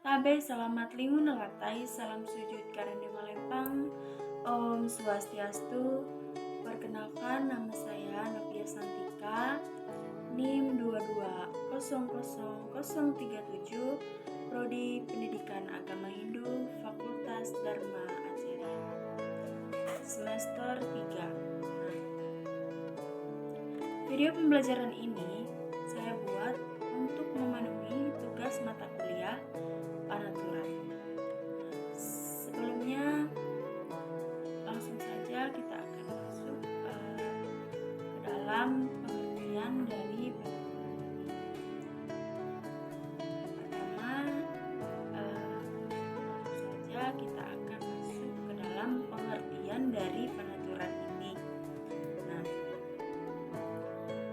Tabe selamat lingun nalatai, salam sujud karena malempang. Om Swastiastu. Perkenalkan, nama saya Novia Santika, NIM 22000037, Prodi Pendidikan Agama Hindu, Fakultas Dharma Acarya, semester 3. Video pembelajaran ini saya buat untuk memenuhi tugas mata kuliah panaturan. Sebelumnya langsung saja kita akan masuk ke dalam pengertian dari panaturan ini. Pertama, langsung saja kita akan masuk ke dalam pengertian dari panaturan ini. Nah,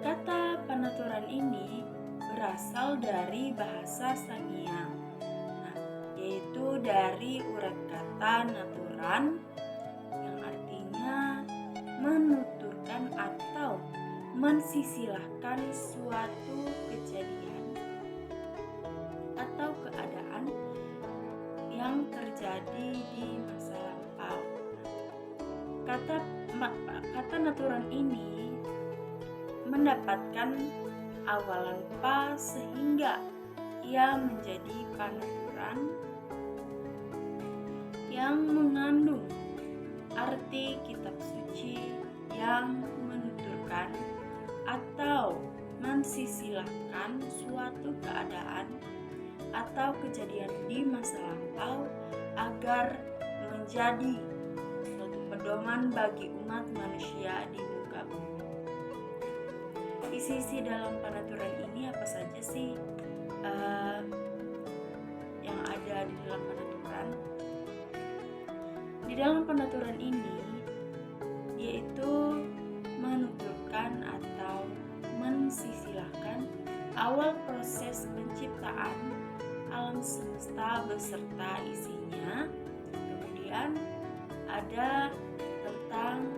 kata panaturan ini berasal dari bahasa Sangiang, yaitu dari urat kata naturan yang artinya menuturkan atau mensisilahkan suatu kejadian atau keadaan yang terjadi di masa lampau. Kata naturan ini mendapatkan awalan pa sehingga ia menjadi panaturan yang mengandung arti kitab suci yang menuturkan atau mensisilahkan suatu keadaan atau kejadian di masa lampau agar menjadi suatu pedoman bagi umat manusia di muka bumi. Isi-isi dalam panaturan ini apa saja sih yang ada di dalam panaturan? Di dalam panaturan ini yaitu menuturkan atau mensisilahkan awal proses penciptaan alam semesta beserta isinya. Kemudian ada tentang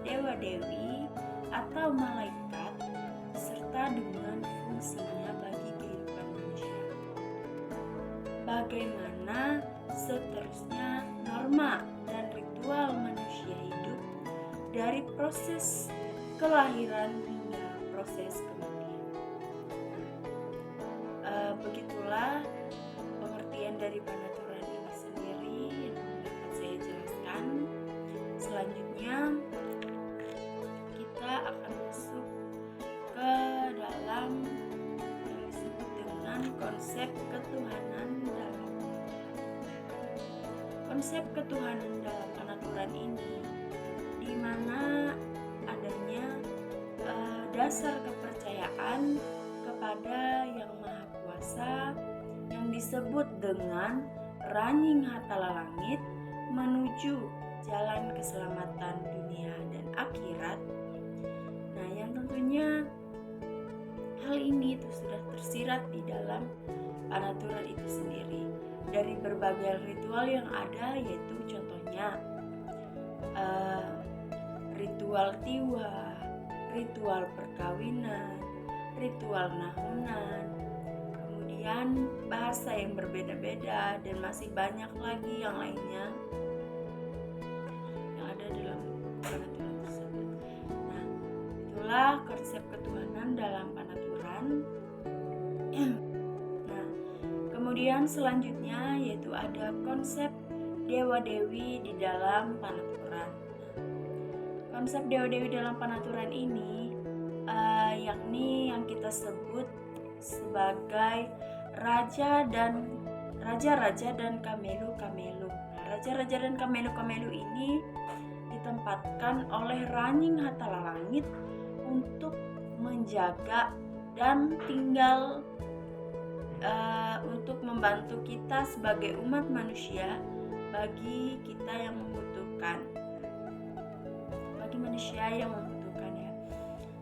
dewa-dewi atau malaikat serta dengan fungsinya bagi kehidupan manusia. Bagaimana seterusnya norma dan ritual manusia hidup dari proses kelahiran hingga proses kematian. Begitulah pengertian dari panaturan ini sendiri yang dapat saya jelaskan. Selanjutnya kita akan masuk ke dalam yang disebut dengan konsep ketuhanan dalam konsep ketuhanan dalam panaturan ini, di mana adanya dasar kepercayaan kepada Yang Maha Kuasa yang disebut dengan Ranying Hatala Langit menuju jalan keselamatan dunia dan akhirat. Nah, yang tentunya hal ini itu sudah tersirat di dalam panaturan itu sendiri dari berbagai ritual yang ada, yaitu contohnya ritual tiwa, ritual perkawinan, ritual nahunan, kemudian bahasa yang berbeda-beda, dan masih banyak lagi yang lainnya yang ada dalam panaturan tersebut. Nah, itulah konsep ketuhanan dalam panaturan. Nah, kemudian selanjutnya yaitu ada konsep dewa-dewi di dalam panaturan. Konsep dewa-dewi dalam panaturan ini yakni yang kita sebut sebagai raja-raja dan kamelu-kamelu. Nah, raja-raja dan kamelu-kamelu ini ditempatkan oleh Ranying Hatala Langit untuk menjaga dan tinggal untuk membantu kita sebagai umat manusia, bagi kita yang membutuhkan, bagi manusia yang membutuhkan ya.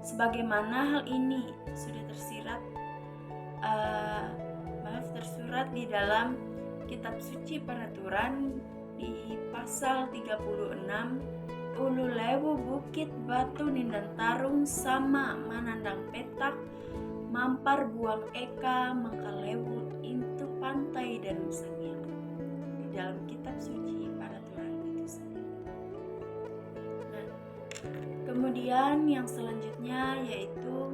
Sebagaimana hal ini sudah tersurat di dalam kitab suci panaturan di pasal 36, Ulu lewu bukit batu nindan tarung sama manandang petak mampar buang eka mangkalewu intu pantai dan Musangnya di dalam kitab suci Panaturan itu sendiri. Nah, kemudian yang selanjutnya yaitu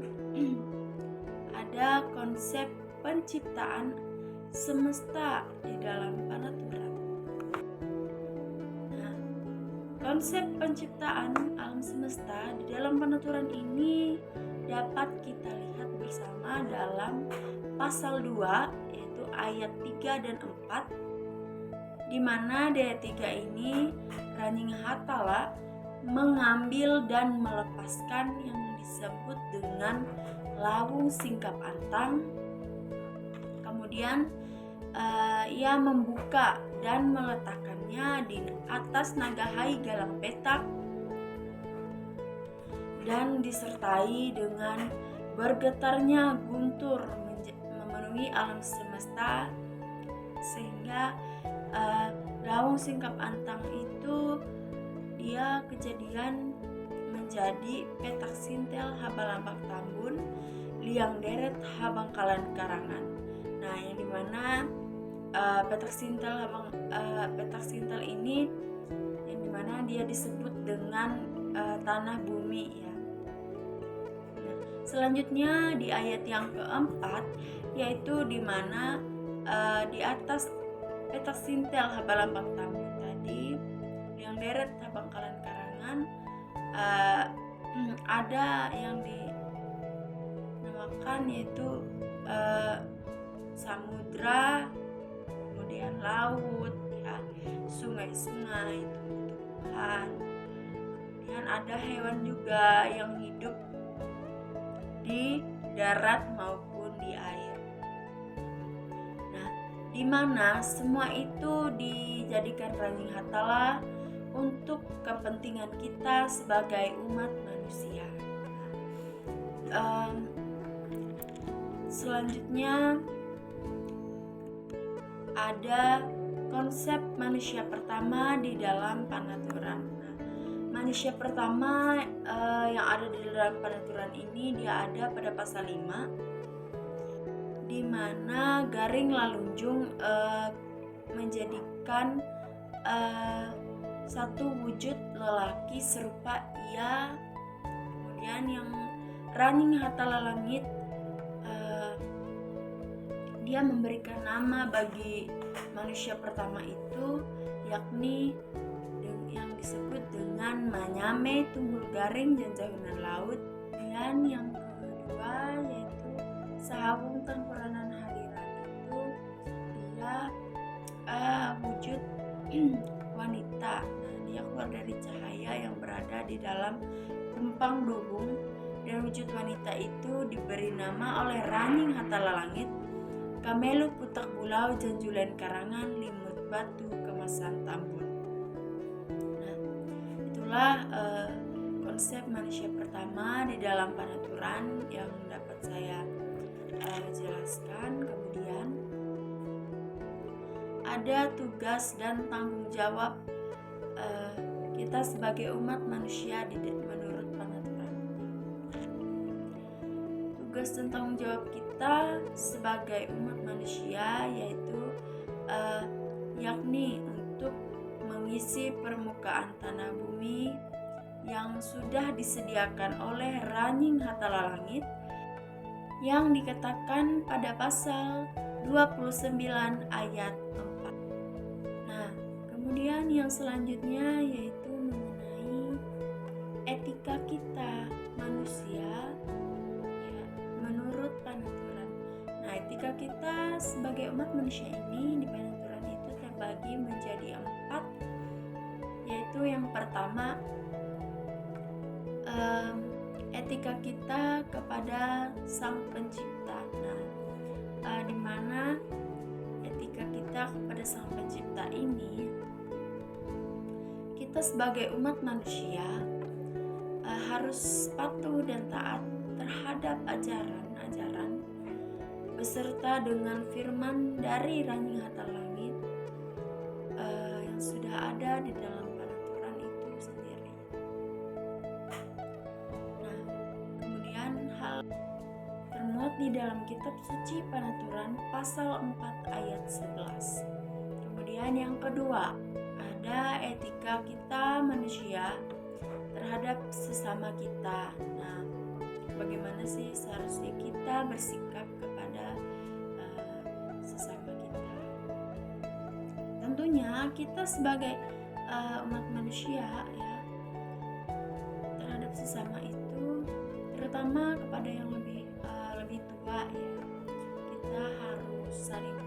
ada konsep penciptaan semesta di dalam Panaturan. Nah, konsep penciptaan alam semesta di dalam Panaturan ini dapat kita lihat bersama dalam pasal 2 yaitu ayat 3 dan 4, di mana di ayat 3 ini Ranjing Hatala mengambil dan melepaskan yang disebut dengan lawung singkap antang. Kemudian ia membuka dan meletakkannya di atas nagahai galang petak dan disertai dengan bergetarnya guntur memenuhi alam semesta, sehingga lawung singkap antang itu dia kejadian menjadi petak sintel habalambak tambun liang deret habangkalan karangan. Nah, yang dimana petak sintel ini yang dimana dia disebut dengan tanah bumi ya. Nah, selanjutnya di ayat yang keempat yaitu dimana di atas petak sintel habalambak tambun tadi liang deret habangkalan karangan ada yang dinamakan yaitu samudra, kemudian laut ya, sungai-sungai, tumbuhan. Kemudian ada hewan juga yang hidup di darat maupun di air. Nah, di mana semua itu dijadikan Ranjing Hatala untuk kepentingan kita sebagai umat manusia. Selanjutnya ada konsep manusia pertama di dalam Panaturan. Nah, manusia pertama yang ada di dalam Panaturan ini dia ada pada pasal 5, di mana Garing Lalunjung menjadikan satu wujud lelaki serupa ia. Kemudian yang Ranjing Hatala Langit dia memberikan nama bagi manusia pertama itu, yakni yang disebut dengan Manyame Tunggul Garing Janjahunan Laut. Dan yang kedua yaitu Sahawung Tangkuranan Hariran itu dia wujud wanita. Nah, dia keluar dari cahaya yang berada di dalam kumpang dubung, dan wujud wanita itu diberi nama oleh Ranjing Hatala Langit, Kamelu Putak Bulau Janjulan Karangan Limut Batu Kemasan Tambun. Nah, itulah konsep manusia pertama di dalam Panaturan yang dapat saya jelaskan. Kemudian ada tugas dan tanggung jawab kita sebagai umat manusia menurut Panaturan. Tugas dan tanggung jawab kita sebagai umat manusia yaitu yakni untuk mengisi permukaan tanah bumi yang sudah disediakan oleh Ranjing Hatala Langit yang dikatakan pada pasal 29 ayat 4. Nah, kemudian yang selanjutnya yaitu mengenai etika kita manusia ya, menurut Panaturan. Nah, etika kita sebagai umat manusia ini di Panaturan itu terbagi menjadi 4, yaitu yang pertama etika kita kepada Sang Pencipta. Nah, di mana etika kita kepada Sang Pencipta ini, kita sebagai umat manusia harus patuh dan taat terhadap ajaran-ajaran beserta dengan firman dari Ranjing Hatala Langit yang sudah ada di dalam Panaturan itu sendiri. Nah, kemudian hal termuat di dalam kitab suci Penaturan pasal 4 ayat 11. Kemudian yang kedua, ada etika kita manusia terhadap sesama kita. Nah, bagaimana sih seharusnya kita bersikap kepada sesama kita? Tentunya kita sebagai umat manusia ya, terhadap sesama itu, terutama kepada yang lebih tua ya, kita harus saling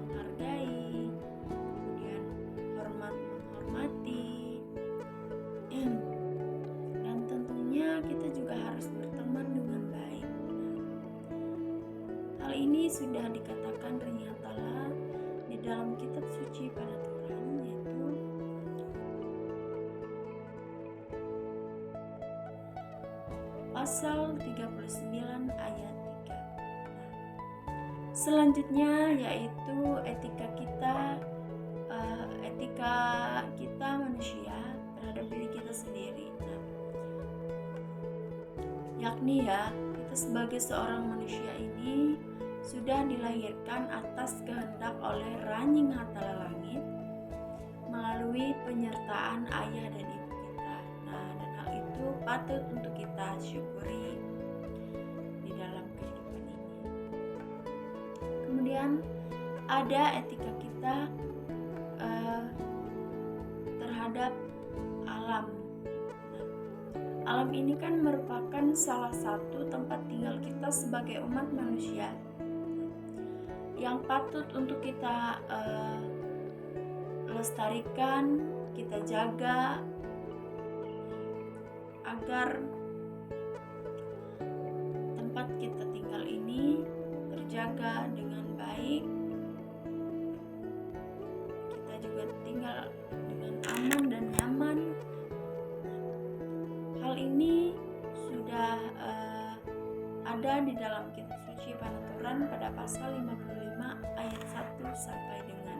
menghargai, kemudian menghormati, dan tentunya kita juga harus berteman dengan baik. Hal ini sudah dikatakan ternyatalah di dalam kitab suci Penaturan, yaitu pasal 39 ayat 3. Selanjutnya yaitu etika kita manusia terhadap diri kita sendiri. Yakni ya, kita sebagai seorang manusia ini sudah dilahirkan atas kehendak oleh Ranjing Hatala Langit melalui penyertaan ayah dan ibu kita. Dan hal itu patut untuk kita syukuri di dalam kehidupan ini. Kemudian ada etika kita terhadap alam. Alam ini kan merupakan salah satu tempat tinggal kita sebagai umat manusia yang patut untuk kita lestarikan, kita jaga agar tempat kita tinggal ini terjaga dengan baik, kita juga tinggal dengan aman dan nyaman. Hal ini sudah ada di dalam kitab suci Penaturan pada pasal 55 ayat 1 sampai dengan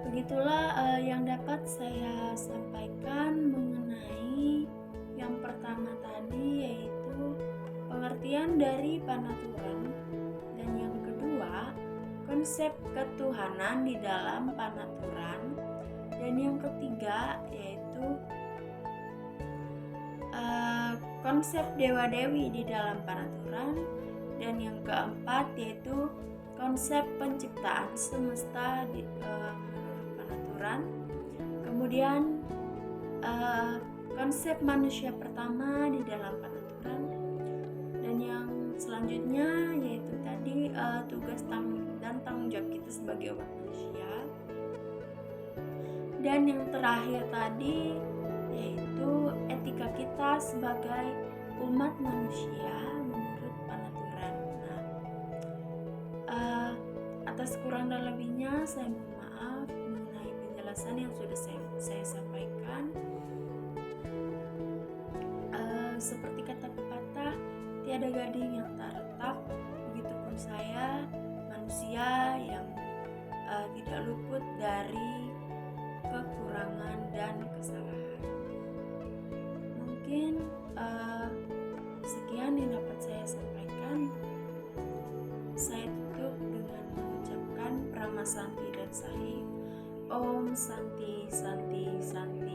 2. Begitulah yang dapat saya sampaikan mengenai yang pertama tadi, yaitu pengertian dari Penaturan, dan yang kedua konsep ketuhanan di dalam Penaturan, dan yang ketiga yaitu konsep dewa-dewi di dalam Penaturan, dan yang keempat yaitu konsep penciptaan semesta di menurut Penaturan. Kemudian konsep manusia pertama di dalam Penaturan, dan yang selanjutnya yaitu tadi tugas dan tanggung jawab kita sebagai umat manusia, dan yang terakhir tadi yaitu etika kita sebagai umat manusia menurut Penaturan. Atas kurang dan lebihnya saya mohon maaf mengenai penjelasan yang sudah saya sampaikan. Seperti kata pepatah, tiada gading yang tak retak, begitupun saya manusia yang tidak luput dari kekurangan dan kesalahan. Mungkin sekian yang dapat saya sampaikan. Saya tutup dengan mengucapkan Prama Santi dan Sahih. Om Santi Santi Santi.